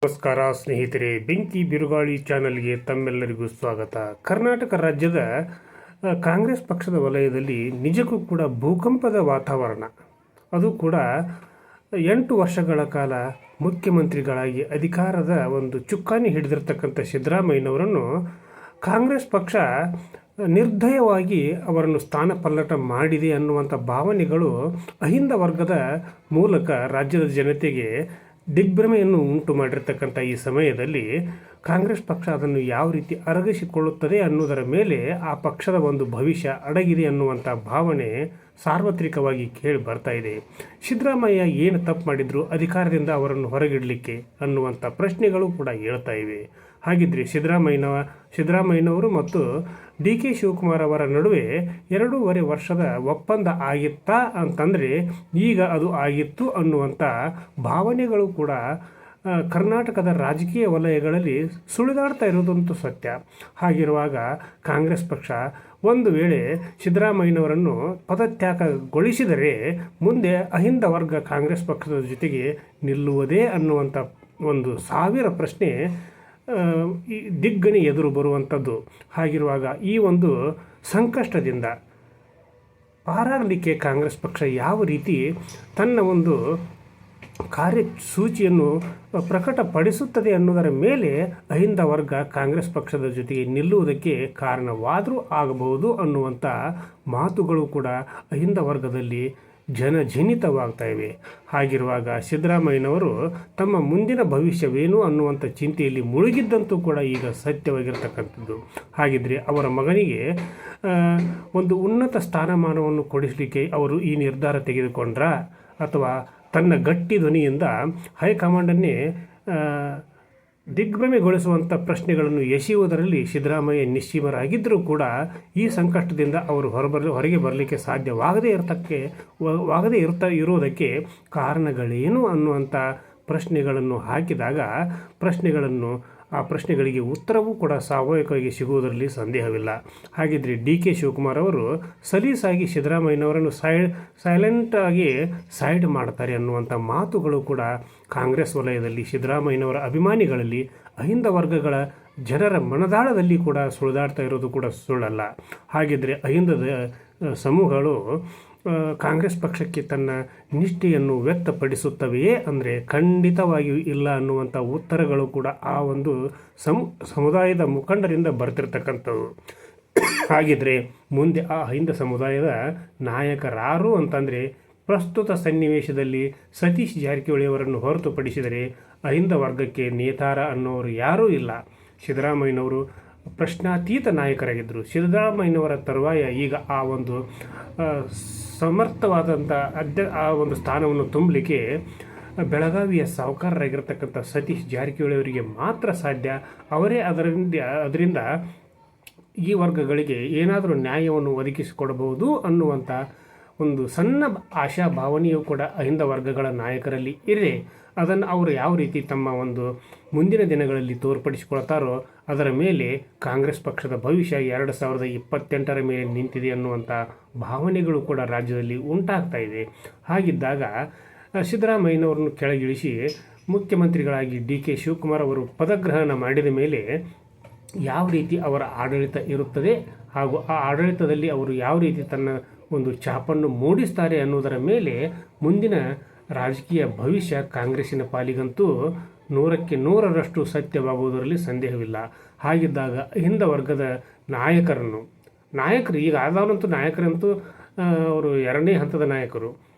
ನಮಸ್ಕಾರ ಸ್ನೇಹಿತರೆ, ಬೆಂಕಿ ಬಿರುಗಾಳಿ ಚಾನೆಲ್ಗೆ ತಮ್ಮೆಲ್ಲರಿಗೂ ಸ್ವಾಗತ. ಕರ್ನಾಟಕ ರಾಜ್ಯದ ಕಾಂಗ್ರೆಸ್ ಪಕ್ಷದ ವಲಯದಲ್ಲಿ ನಿಜಕ್ಕೂ ಕೂಡ ಭೂಕಂಪದ ವಾತಾವರಣ. ಅದು ಕೂಡ 8 ವರ್ಷಗಳ ಕಾಲ ಮುಖ್ಯಮಂತ್ರಿಗಳಾಗಿ ಅಧಿಕಾರದ ಒಂದು ಚುಕ್ಕಾಣಿ ಹಿಡಿದಿರ್ತಕ್ಕಂಥ ಸಿದ್ದರಾಮಯ್ಯನವರನ್ನು ಕಾಂಗ್ರೆಸ್ ಪಕ್ಷ ನಿರ್ದಯವಾಗಿ ಅವರನ್ನು ಸ್ಥಾನಪಲ್ಲಟ ಮಾಡಿದೆ ಅನ್ನುವಂಥ ಭಾವನೆಗಳು ಅಹಿಂದ ವರ್ಗದ ಮೂಲಕ ರಾಜ್ಯದ ಜನತೆಗೆ ದಿಗ್ಭ್ರಮೆಯನ್ನು ಉಂಟು ಮಾಡಿರ್ತಕ್ಕಂಥ ಈ ಸಮಯದಲ್ಲಿ ಕಾಂಗ್ರೆಸ್ ಪಕ್ಷ ಅದನ್ನು ಯಾವ ರೀತಿ ಅರಗಿಸಿಕೊಳ್ಳುತ್ತದೆ ಅನ್ನೋದರ ಮೇಲೆ ಆ ಪಕ್ಷದ ಒಂದು ಭವಿಷ್ಯ ಅಡಗಿದೆ ಅನ್ನುವಂಥ ಭಾವನೆ ಸಾರ್ವತ್ರಿಕವಾಗಿ ಕೇಳಿ ಬರ್ತಾ ಇದೆ. ಸಿದ್ದರಾಮಯ್ಯ ಏನು ತಪ್ಪು ಮಾಡಿದ್ರು ಅಧಿಕಾರದಿಂದ ಅವರನ್ನು ಹೊರಗಿಡಲಿಕ್ಕೆ ಅನ್ನುವಂಥ ಪ್ರಶ್ನೆಗಳು ಕೂಡ ಹೇಳ್ತಾ ಇವೆ. ಹಾಗಿದ್ರೆ ಸಿದ್ದರಾಮಯ್ಯನವರು ಮತ್ತು ಡಿ ಕೆ ಶಿವಕುಮಾರ್ ಅವರ ನಡುವೆ 2.5 ವರ್ಷದ ಒಪ್ಪಂದ ಆಗಿತ್ತಾ ಅಂತಂದರೆ ಈಗ ಅದು ಆಗಿತ್ತು ಅನ್ನುವಂಥ ಭಾವನೆಗಳು ಕೂಡ ಕರ್ನಾಟಕದ ರಾಜಕೀಯ ವಲಯಗಳಲ್ಲಿ ಸುಳಿದಾಡ್ತಾ ಇರೋದಂತೂ ಸತ್ಯ. ಹಾಗಿರುವಾಗ ಕಾಂಗ್ರೆಸ್ ಪಕ್ಷ ಒಂದು ವೇಳೆ ಸಿದ್ದರಾಮಯ್ಯನವರನ್ನು ಪದತ್ಯಾಗಗೊಳಿಸಿದರೆ ಮುಂದೆ ಅಹಿಂದ ವರ್ಗ ಕಾಂಗ್ರೆಸ್ ಪಕ್ಷದ ಜೊತೆಗೆ ನಿಲ್ಲುವುದೇ ಅನ್ನುವಂಥ ಒಂದು ಸಾವಿರ ಪ್ರಶ್ನೆ ದಿಗ್ಗಣಿ ಎದುರು ಬರುವಂಥದ್ದು. ಹಾಗಿರುವಾಗ ಈ ಒಂದು ಸಂಕಷ್ಟದಿಂದ ಪಾರಾಗಲಿಕ್ಕೆ ಕಾಂಗ್ರೆಸ್ ಪಕ್ಷ ಯಾವ ರೀತಿ ತನ್ನ ಒಂದು ಕಾರ್ಯಸೂಚಿಯನ್ನು ಪ್ರಕಟಪಡಿಸುತ್ತದೆ ಅನ್ನೋದರ ಮೇಲೆ ಅಹಿಂದ ವರ್ಗ ಕಾಂಗ್ರೆಸ್ ಪಕ್ಷದ ಜೊತೆಗೆ ನಿಲ್ಲುವುದಕ್ಕೆ ಕಾರಣವಾದರೂ ಆಗಬಹುದು ಅನ್ನುವಂಥ ಮಾತುಗಳು ಕೂಡ ಅಹಿಂದ ವರ್ಗದಲ್ಲಿ ಜನಜನಿತವಾಗ್ತಾ ಇವೆ. ಹಾಗಿರುವಾಗ ಸಿದ್ದರಾಮಯ್ಯನವರು ತಮ್ಮ ಮುಂದಿನ ಭವಿಷ್ಯವೇನು ಅನ್ನುವಂಥ ಚಿಂತೆಯಲ್ಲಿ ಮುಳುಗಿದ್ದಂತೂ ಕೂಡ ಈಗ ಸತ್ಯವಾಗಿರ್ತಕ್ಕಂಥದ್ದು. ಹಾಗಿದ್ರೆ ಅವರ ಮಗನಿಗೆ ಒಂದು ಉನ್ನತ ಸ್ಥಾನಮಾನವನ್ನು ಕೊಡಿಸಲಿಕ್ಕೆ ಅವರು ಈ ನಿರ್ಧಾರ ತೆಗೆದುಕೊಂಡ್ರಾ, ಅಥವಾ ತನ್ನ ಗಟ್ಟಿ ಧ್ವನಿಯಿಂದ ಹೈಕಮಾಂಡನ್ನೇ ದಿಗ್ಭ್ರಮೆಗೊಳಿಸುವಂಥ ಪ್ರಶ್ನೆಗಳನ್ನು ಎಸೆಯುವುದರಲ್ಲಿ ಸಿದ್ದರಾಮಯ್ಯ ನಿಶ್ಚಿಮರಾಗಿದ್ದರೂ ಕೂಡ ಈ ಸಂಕಷ್ಟದಿಂದ ಅವರು ಹೊರಗೆ ಬರಲಿಕ್ಕೆ ಸಾಧ್ಯವಾಗದೇ ಇರುವುದಕ್ಕೆ ಕಾರಣಗಳೇನು ಅನ್ನುವಂಥ ಪ್ರಶ್ನೆಗಳನ್ನು ಹಾಕಿದಾಗ ಆ ಪ್ರಶ್ನೆಗಳಿಗೆ ಉತ್ತರವೂ ಕೂಡ ಸ್ವಾಭಾವಿಕವಾಗಿ ಸಿಗುವುದರಲ್ಲಿ ಸಂದೇಹವಿಲ್ಲ. ಹಾಗಿದ್ರೆ ಡಿ ಕೆ ಶಿವಕುಮಾರ್ ಅವರು ಸಲೀಸಾಗಿ ಸಿದ್ದರಾಮಯ್ಯನವರನ್ನು ಸೈಲೆಂಟಾಗಿ ಸೈಡ್ ಮಾಡ್ತಾರೆ ಅನ್ನುವಂಥ ಮಾತುಗಳು ಕೂಡ ಕಾಂಗ್ರೆಸ್ ವಲಯದಲ್ಲಿ ಸಿದ್ದರಾಮಯ್ಯನವರ ಅಭಿಮಾನಿಗಳಲ್ಲಿ ಅಹಿಂದ ವರ್ಗಗಳ ಜನರ ಮನದಾಳದಲ್ಲಿ ಕೂಡ ಸುಳಿದಾಡ್ತಾ ಇರೋದು ಕೂಡ ಸುಳ್ಳಲ್ಲ. ಹಾಗಿದ್ರೆ ಅಹಿಂದದ ಸಮೂಹಗಳು ಕಾಂಗ್ರೆಸ್ ಪಕ್ಷಕ್ಕೆ ತನ್ನ ನಿಷ್ಠೆಯನ್ನು ವ್ಯಕ್ತಪಡಿಸುತ್ತವೆಯೇ ಅಂದರೆ ಖಂಡಿತವಾಗಿಯೂ ಇಲ್ಲ ಅನ್ನುವಂಥ ಉತ್ತರಗಳು ಕೂಡ ಆ ಒಂದು ಸಮುದಾಯದ ಮುಖಂಡರಿಂದ ಬರ್ತಿರ್ತಕ್ಕಂಥವು. ಹಾಗಿದ್ರೆ ಮುಂದೆ ಆ ಅಹಿಂದ ಸಮುದಾಯದ ನಾಯಕರಾರು ಅಂತಂದರೆ ಪ್ರಸ್ತುತ ಸನ್ನಿವೇಶದಲ್ಲಿ ಸತೀಶ್ ಜಾರಕಿಹೊಳಿ ಅವರನ್ನು ಹೊರತುಪಡಿಸಿದರೆ ಅಹಿಂದ ವರ್ಗಕ್ಕೆ ನೇತಾರ ಅನ್ನೋರು ಯಾರೂ ಇಲ್ಲ. ಸಿದ್ದರಾಮಯ್ಯನವರು ಪ್ರಶ್ನಾತೀತ ನಾಯಕರಾಗಿದ್ದರು. ಸಿದ್ದರಾಮಯ್ಯನವರ ತರುವಾಯ ಈಗ ಆ ಒಂದು ಸಮರ್ಥವಾದಂಥ ಆ ಒಂದು ಸ್ಥಾನವನ್ನು ತುಂಬಲಿಕ್ಕೆ ಬೆಳಗಾವಿಯ ಸಾಹುಕಾರರಾಗಿರ್ತಕ್ಕಂಥ ಸತೀಶ್ ಜಾರಕಿಹೊಳಿ ಅವರಿಗೆ ಮಾತ್ರ ಸಾಧ್ಯ. ಅವರೇ ಅದರಿಂದ ಈ ವರ್ಗಗಳಿಗೆ ಏನಾದರೂ ನ್ಯಾಯವನ್ನು ಒದಗಿಸಿಕೊಡಬಹುದು ಅನ್ನುವಂಥ ಒಂದು ಸಣ್ಣ ಆಶಾಭಾವನೆಯೂ ಕೂಡ ಅಹಿಂದ ವರ್ಗಗಳ ನಾಯಕರಲ್ಲಿ ಇದೆ. ಅದನ್ನು ಅವರು ಯಾವ ರೀತಿ ತಮ್ಮ ಒಂದು ಮುಂದಿನ ದಿನಗಳಲ್ಲಿ ತೋರ್ಪಡಿಸಿಕೊಳ್ತಾರೋ ಅದರ ಮೇಲೆ ಕಾಂಗ್ರೆಸ್ ಪಕ್ಷದ ಭವಿಷ್ಯ 2028 ಮೇಲೆ ನಿಂತಿದೆ ಅನ್ನುವಂಥ ಭಾವನೆಗಳು ಕೂಡ ರಾಜ್ಯದಲ್ಲಿ ಉಂಟಾಗ್ತಾ ಇದೆ. ಹಾಗಿದ್ದಾಗ ಸಿದ್ದರಾಮಯ್ಯನವರನ್ನು ಕೆಳಗಿಳಿಸಿ ಮುಖ್ಯಮಂತ್ರಿಗಳಾಗಿ ಡಿ ಕೆ ಶಿವಕುಮಾರ್ ಅವರು ಪದಗ್ರಹಣ ಮಾಡಿದ ಮೇಲೆ ಯಾವ ರೀತಿ ಅವರ ಆಡಳಿತ ಇರುತ್ತದೆ ಹಾಗೂ ಆ ಆಡಳಿತದಲ್ಲಿ ಅವರು ಯಾವ ರೀತಿ ತನ್ನ ಒಂದು ಛಾಪನ್ನು ಮೂಡಿಸ್ತಾರೆ ಅನ್ನೋದರ ಮೇಲೆ ಮುಂದಿನ ರಾಜಕೀಯ ಭವಿಷ್ಯ ಕಾಂಗ್ರೆಸ್ಸಿನ ಪಾಲಿಗಂತೂ 100ಕ್ಕೆ 100ರಷ್ಟು ಸತ್ಯವಾಗುವುದರಲ್ಲಿ ಸಂದೇಹವಿಲ್ಲ. ಹಾಗಿದ್ದಾಗ ಅಹಿಂದ ವರ್ಗದ ನಾಯಕರು ಈಗ ಆದವರಂತೂ ನಾಯಕರಂತೂ ಅವರು 2ನೇ ಹಂತದ ನಾಯಕರು.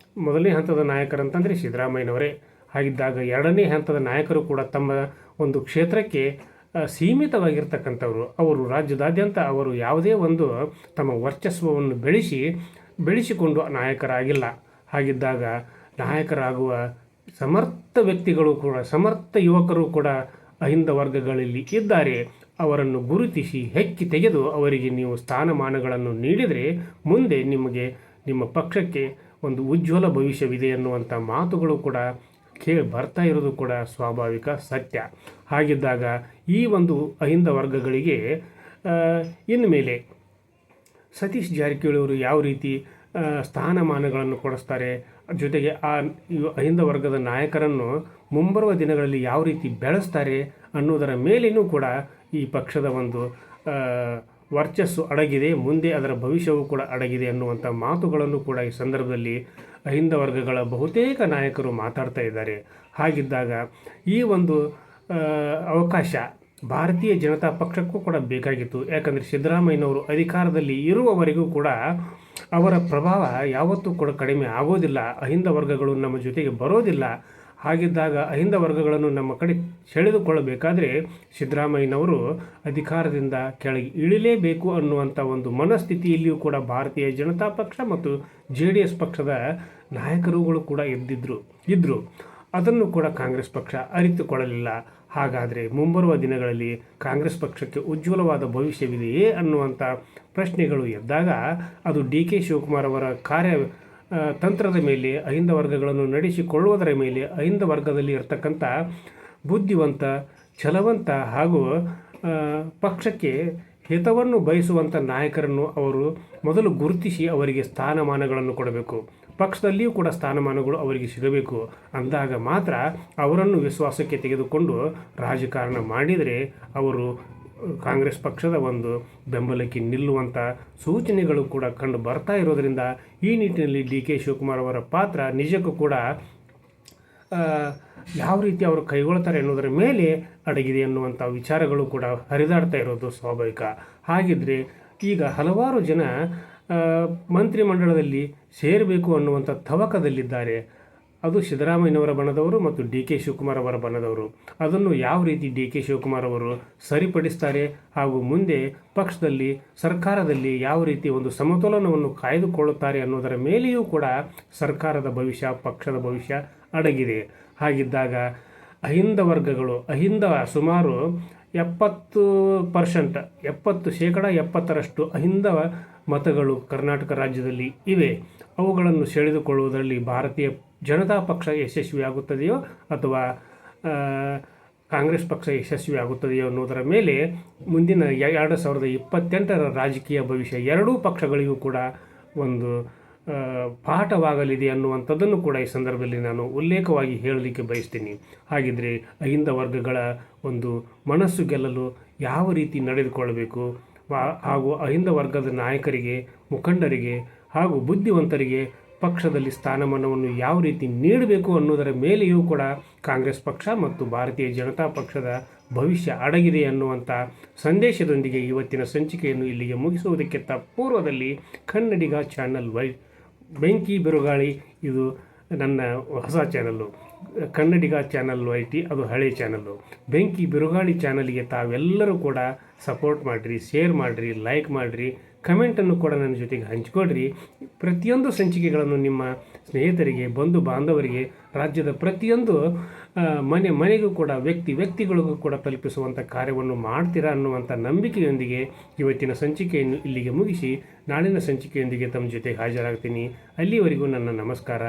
1ನೇ ಹಂತದ ನಾಯಕರಂತಂದರೆ ಸಿದ್ದರಾಮಯ್ಯನವರೇ. ಹಾಗಿದ್ದಾಗ 2ನೇ ಹಂತದ ನಾಯಕರು ಕೂಡ ತಮ್ಮ ಒಂದು ಕ್ಷೇತ್ರಕ್ಕೆ ಸೀಮಿತವಾಗಿರ್ತಕ್ಕಂಥವ್ರು. ಅವರು ರಾಜ್ಯದಾದ್ಯಂತ ಅವರು ಯಾವುದೇ ಒಂದು ತಮ್ಮ ವರ್ಚಸ್ವವನ್ನು ಬೆಳೆಸಿಕೊಂಡು ನಾಯಕರಾಗಿಲ್ಲ. ಹಾಗಿದ್ದಾಗ ನಾಯಕರಾಗುವ ಸಮರ್ಥ ವ್ಯಕ್ತಿಗಳು ಕೂಡ ಸಮರ್ಥ ಯುವಕರು ಕೂಡ ಅಹಿಂದ ವರ್ಗಗಳಲ್ಲಿ ಇದ್ದಾರೆ. ಅವರನ್ನು ಗುರುತಿಸಿ ಹೆಕ್ಕಿ ತೆಗೆದು ಅವರಿಗೆ ನೀವು ಸ್ಥಾನಮಾನಗಳನ್ನು ನೀಡಿದರೆ ಮುಂದೆ ನಿಮ್ಮ ಪಕ್ಷಕ್ಕೆ ಒಂದು ಉಜ್ವಲ ಭವಿಷ್ಯವಿದೆ ಎನ್ನುವಂಥ ಮಾತುಗಳು ಕೂಡ ಕೇಳಿ ಬರ್ತಾ ಇರೋದು ಕೂಡ ಸ್ವಾಭಾವಿಕ ಸತ್ಯ. ಹಾಗಿದ್ದಾಗ ಈ ಒಂದು ಅಹಿಂದ ವರ್ಗಗಳಿಗೆ ಇನ್ಮೇಲೆ ಸತೀಶ್ ಜಾರಕಿಹೊಳಿ ಅವರು ಯಾವ ರೀತಿ ಸ್ಥಾನಮಾನಗಳನ್ನು ಕೊಡಿಸ್ತಾರೆ, ಜೊತೆಗೆ ಆ ಅಹಿಂದ ವರ್ಗದ ನಾಯಕರನ್ನು ಮುಂಬರುವ ದಿನಗಳಲ್ಲಿ ಯಾವ ರೀತಿ ಬೆಳೆಸ್ತಾರೆ ಅನ್ನೋದರ ಮೇಲೇನೂ ಕೂಡ ಈ ಪಕ್ಷದ ಒಂದು ವರ್ಚಸ್ಸು ಅಡಗಿದೆ, ಮುಂದೆ ಅದರ ಭವಿಷ್ಯವೂ ಕೂಡ ಅಡಗಿದೆ ಅನ್ನುವಂಥ ಮಾತುಗಳನ್ನು ಕೂಡ ಈ ಸಂದರ್ಭದಲ್ಲಿ ಅಹಿಂದ ವರ್ಗಗಳ ಬಹುತೇಕ ನಾಯಕರು ಮಾತಾಡ್ತಾ ಇದ್ದಾರೆ. ಹಾಗಿದ್ದಾಗ ಈ ಒಂದು ಅವಕಾಶ ಭಾರತೀಯ ಜನತಾ ಪಕ್ಷಕ್ಕೂ ಕೂಡ ಬೇಕಾಗಿತ್ತು. ಯಾಕಂದರೆ ಸಿದ್ದರಾಮಯ್ಯನವರು ಅಧಿಕಾರದಲ್ಲಿ ಇರುವವರೆಗೂ ಕೂಡ ಅವರ ಪ್ರಭಾವ ಯಾವತ್ತೂ ಕೂಡ ಕಡಿಮೆ ಆಗೋದಿಲ್ಲ, ಅಹಿಂದ ವರ್ಗಗಳು ನಮ್ಮ ಜೊತೆಗೆ ಬರೋದಿಲ್ಲ. ಹಾಗಿದ್ದಾಗ ಅಹಿಂದ ವರ್ಗಗಳನ್ನು ನಮ್ಮ ಕಡೆ ಸೆಳೆದುಕೊಳ್ಳಬೇಕಾದ್ರೆ ಸಿದ್ದರಾಮಯ್ಯನವರು ಅಧಿಕಾರದಿಂದ ಕೆಳಗೆ ಇಳಿಲೇಬೇಕು ಅನ್ನುವಂಥ ಒಂದು ಮನಸ್ಥಿತಿಯಲ್ಲಿಯೂ ಕೂಡ ಭಾರತೀಯ ಜನತಾ ಪಕ್ಷ ಮತ್ತು JDS ಪಕ್ಷದ ನಾಯಕರುಗಳು ಕೂಡ ಇದ್ದರು. ಅದನ್ನು ಕೂಡ ಕಾಂಗ್ರೆಸ್ ಪಕ್ಷ ಅರಿತುಕೊಳ್ಳಲಿಲ್ಲ. ಹಾಗಾದರೆ ಮುಂಬರುವ ದಿನಗಳಲ್ಲಿ ಕಾಂಗ್ರೆಸ್ ಪಕ್ಷಕ್ಕೆ ಉಜ್ವಲವಾದ ಭವಿಷ್ಯವಿದೆಯೇ ಅನ್ನುವಂಥ ಪ್ರಶ್ನೆಗಳು ಎದ್ದಾಗ ಅದು DK ಶಿವಕುಮಾರ್ ಅವರ ತಂತ್ರದ ಮೇಲೆ, ಅಹಿಂದ ವರ್ಗಗಳನ್ನು ನಡೆಸಿಕೊಳ್ಳುವುದರ ಮೇಲೆ, ಅಹಿಂದ ವರ್ಗದಲ್ಲಿ ಇರತಕ್ಕಂಥ ಬುದ್ಧಿವಂತ, ಛಲವಂತ ಹಾಗೂ ಪಕ್ಷಕ್ಕೆ ಹಿತವನ್ನು ಬಯಸುವಂಥ ನಾಯಕರನ್ನು ಅವರು ಮೊದಲು ಗುರುತಿಸಿ ಅವರಿಗೆ ಸ್ಥಾನಮಾನಗಳನ್ನು ಕೊಡಬೇಕು. ಪಕ್ಷದಲ್ಲಿಯೂ ಕೂಡ ಸ್ಥಾನಮಾನಗಳು ಅವರಿಗೆ ಸಿಗಬೇಕು. ಅಂದಾಗ ಮಾತ್ರ ಅವರನ್ನು ವಿಶ್ವಾಸಕ್ಕೆ ತೆಗೆದುಕೊಂಡು ರಾಜಕಾರಣ ಮಾಡಿದರೆ ಅವರು ಕಾಂಗ್ರೆಸ್ ಪಕ್ಷದ ಒಂದು ಬೆಂಬಲಕ್ಕೆ ನಿಲ್ಲುವಂಥ ಸೂಚನೆಗಳು ಕೂಡ ಕಂಡು ಬರ್ತಾ ಇರೋದರಿಂದ ಈ ನಿಟ್ಟಿನಲ್ಲಿ DK ಶಿವಕುಮಾರ್ ಅವರ ಪಾತ್ರ ನಿಜಕ್ಕೂ ಕೂಡ ಯಾವ ರೀತಿ ಅವರು ಕೈಗೊಳ್ತಾರೆ ಅನ್ನೋದರ ಮೇಲೆ ಅಡಗಿದೆ ಅನ್ನುವಂಥ ವಿಚಾರಗಳು ಕೂಡ ಹರಿದಾಡ್ತಾ ಇರೋದು ಸ್ವಾಭಾವಿಕ. ಹಾಗಿದ್ದರೆ ಈಗ ಹಲವಾರು ಜನ ಮಂತ್ರಿಮಂಡಲದಲ್ಲಿ ಸೇರಬೇಕು ಅನ್ನುವಂಥ ತವಕದಲ್ಲಿದ್ದಾರೆ. ಅದು ಸಿದ್ದರಾಮಯ್ಯನವರ ಬಣದವರು ಮತ್ತು DK ಶಿವಕುಮಾರ್ ಅವರ ಬಣದವರು. ಅದನ್ನು ಯಾವ ರೀತಿ DK ಶಿವಕುಮಾರ್ ಅವರು ಸರಿಪಡಿಸ್ತಾರೆ ಹಾಗೂ ಮುಂದೆ ಪಕ್ಷದಲ್ಲಿ, ಸರ್ಕಾರದಲ್ಲಿ ಯಾವ ರೀತಿ ಒಂದು ಸಮತೋಲನವನ್ನು ಕಾಯ್ದುಕೊಳ್ಳುತ್ತಾರೆ ಅನ್ನೋದರ ಮೇಲೆಯೂ ಕೂಡ ಸರ್ಕಾರದ ಭವಿಷ್ಯ, ಪಕ್ಷದ ಭವಿಷ್ಯ ಅಡಗಿದೆ. ಹಾಗಿದ್ದಾಗ ಅಹಿಂದ ವರ್ಗಗಳು, ಸುಮಾರು 70% ಅಹಿಂದ ಮತಗಳು ಕರ್ನಾಟಕ ರಾಜ್ಯದಲ್ಲಿ ಇವೆ. ಅವುಗಳನ್ನು ಸೆಳೆದುಕೊಳ್ಳುವುದರಲ್ಲಿ ಭಾರತೀಯ ಜನತಾ ಪಕ್ಷ ಯಶಸ್ವಿಯಾಗುತ್ತದೆಯೋ ಅಥವಾ ಕಾಂಗ್ರೆಸ್ ಪಕ್ಷ ಯಶಸ್ವಿಯಾಗುತ್ತದೆಯೋ ಅನ್ನೋದರ ಮೇಲೆ ಮುಂದಿನ 2028ರ ರಾಜಕೀಯ ಭವಿಷ್ಯ ಎರಡೂ ಪಕ್ಷಗಳಿಗೂ ಕೂಡ ಒಂದು ಪಾಠವಾಗಲಿದೆ ಅನ್ನುವಂಥದ್ದನ್ನು ಕೂಡ ಈ ಸಂದರ್ಭದಲ್ಲಿ ನಾನು ಉಲ್ಲೇಖವಾಗಿ ಹೇಳಲಿಕ್ಕೆ ಬಯಸ್ತೀನಿ. ಹಾಗಿದ್ದರೆ ಅಹಿಂದ ವರ್ಗಗಳ ಒಂದು ಮನಸ್ಸು ಗೆಲ್ಲಲು ಯಾವ ರೀತಿ ನಡೆದುಕೊಳ್ಳಬೇಕು ಹಾಗೂ ಅಹಿಂದ ವರ್ಗದ ನಾಯಕರಿಗೆ, ಮುಖಂಡರಿಗೆ ಹಾಗೂ ಬುದ್ಧಿವಂತರಿಗೆ ಪಕ್ಷದಲ್ಲಿ ಸ್ಥಾನಮಾನವನ್ನು ಯಾವ ರೀತಿ ನೀಡಬೇಕು ಅನ್ನೋದರ ಮೇಲೆಯೂ ಕೂಡ ಕಾಂಗ್ರೆಸ್ ಪಕ್ಷ ಮತ್ತು ಭಾರತೀಯ ಜನತಾ ಪಕ್ಷದ ಭವಿಷ್ಯ ಅಡಗಿದೆ ಅನ್ನುವಂಥ ಸಂದೇಶದೊಂದಿಗೆ ಇವತ್ತಿನ ಸಂಚಿಕೆಯನ್ನು ಇಲ್ಲಿಗೆ ಮುಗಿಸುವುದಕ್ಕಿಂತ ಪೂರ್ವದಲ್ಲಿ ಕನ್ನಡಿಗ ಚಾನಲ್ ಬೆಂಕಿ ಬಿರುಗಾಳಿ, ಇದು ನನ್ನ ಹೊಸ ಚಾನಲ್ಲು. ಕನ್ನಡಿಗ ಚಾನಲ್ YT ಅದು ಹಳೆ ಚಾನಲ್ಲು. ಬೆಂಕಿ ಬಿರುಗಾಳಿ ಚಾನಲ್ಗೆ ತಾವೆಲ್ಲರೂ ಕೂಡ ಸಪೋರ್ಟ್ ಮಾಡಿರಿ, ಶೇರ್ ಮಾಡಿರಿ, ಲೈಕ್ ಮಾಡಿರಿ, ಕಮೆಂಟನ್ನು ಕೂಡ ನನ್ನ ಜೊತೆಗೆ ಹಂಚಿಕೊಡ್ರಿ. ಪ್ರತಿಯೊಂದು ಸಂಚಿಕೆಗಳನ್ನು ನಿಮ್ಮ ಸ್ನೇಹಿತರಿಗೆ, ಬಂಧು ಬಾಂಧವರಿಗೆ, ರಾಜ್ಯದ ಪ್ರತಿಯೊಂದು ಮನೆಗೂ ಕೂಡ, ವ್ಯಕ್ತಿಗಳಿಗೂ ಕೂಡ ತಲುಪಿಸುವಂಥ ಕಾರ್ಯವನ್ನು ಮಾಡ್ತೀರಾ ಅನ್ನುವಂಥ ನಂಬಿಕೆಯೊಂದಿಗೆ ಇವತ್ತಿನ ಸಂಚಿಕೆಯನ್ನು ಇಲ್ಲಿಗೆ ಮುಗಿಸಿ ನಾಳಿನ ಸಂಚಿಕೆಯೊಂದಿಗೆ ತಮ್ಮ ಜೊತೆಗೆ ಹಾಜರಾಗ್ತೀನಿ. ಅಲ್ಲಿವರೆಗೂ ನನ್ನ ನಮಸ್ಕಾರ.